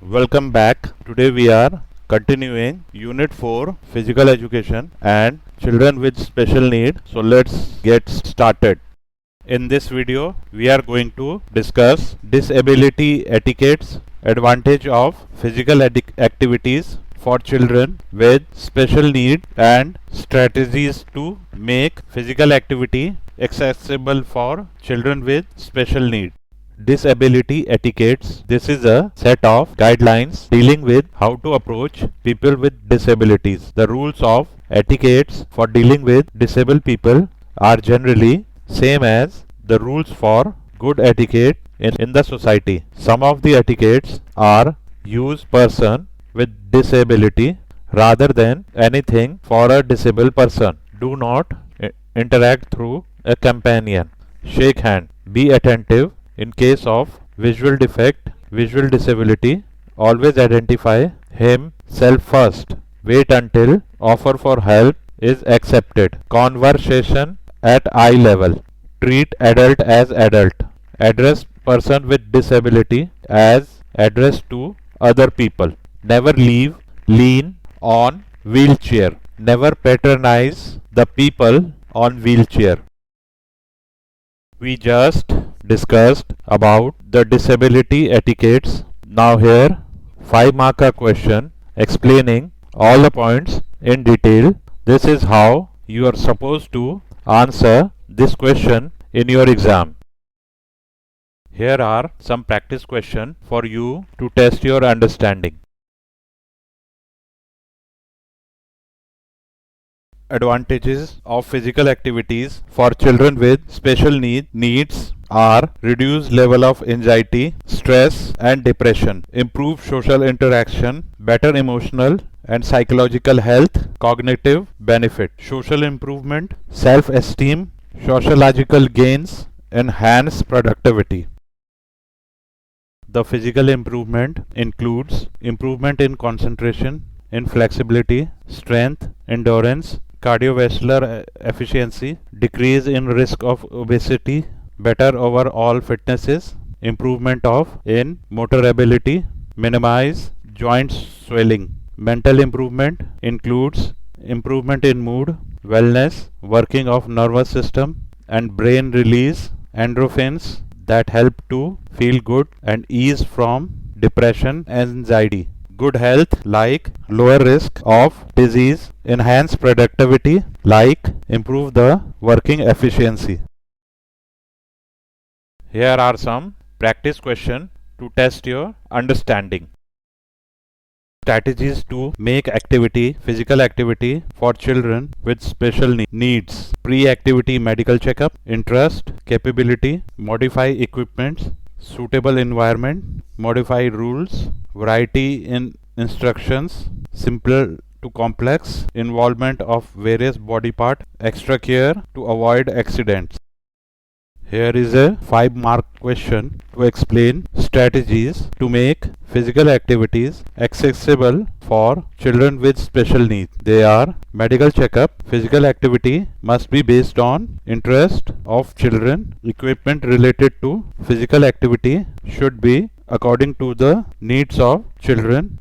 Welcome back. Today we are continuing Unit 4 Physical Education and Children with Special Need. So let's get started. In this video we are going to discuss disability etiquettes, advantage of physical activities for children with special need and strategies to make physical activity accessible for children with special need. Disability etiquettes. This is a set of guidelines dealing with how to approach people with disabilities. The rules of etiquettes for dealing with disabled people are generally same as the rules for good etiquette in the society. Some of the etiquettes are use person with disability rather than anything for a disabled person. Do not interact through a companion. Shake hand. Be attentive. In case of visual defect, visual disability, always identify himself first. Wait until offer for help is accepted. Conversation at eye level. Treat adult as adult. Address person with disability as addressed to other people. Never lean on wheelchair. Never patronize the people on wheelchair. We just discussed about the disability etiquettes. Now here 5-mark question explaining all the points in detail. This is how you are supposed to answer this question in your exam. Here are some practice questions for you to test your understanding. Advantages of physical activities for children with special needs are reduced level of anxiety, stress and depression, improved social interaction, better emotional and psychological health, cognitive benefit, social improvement, self-esteem, sociological gains, enhanced productivity. The physical improvement includes improvement in concentration, in flexibility, strength, endurance, cardiovascular efficiency, decrease in risk of obesity, better overall fitnesses, improvement in motor ability, minimize joint swelling. Mental improvement includes improvement in mood, wellness, working of nervous system and brain release endorphins that help to feel good and ease from depression and anxiety. Good health like lower risk of disease, enhance productivity like improve the working efficiency. Here are some practice questions to test your understanding. Strategies to make physical activity for children with special needs. Pre-activity medical checkup, interest, capability, modify equipments, suitable environment, modify rules, variety in instructions, simple to complex, involvement of various body part, extra care to avoid accidents. Here is a 5-mark question to explain strategies to make physical activities accessible for children with special needs. They are medical checkup. Physical activity must be based on interest of children. Equipment related to physical activity should be according to the needs of children.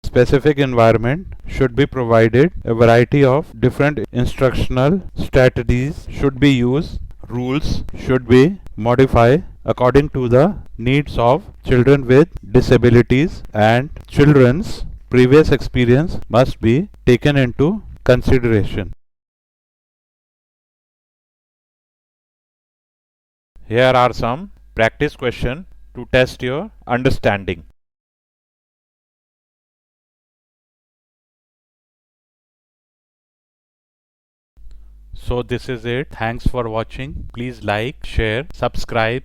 Specific environment should be provided. A variety of different instructional strategies should be used. Rules should be modified according to the needs of children with disabilities, and children's previous experience must be taken into consideration. Here are some practice questions to test your understanding. So this is it. Thanks for watching. Please like, share, subscribe.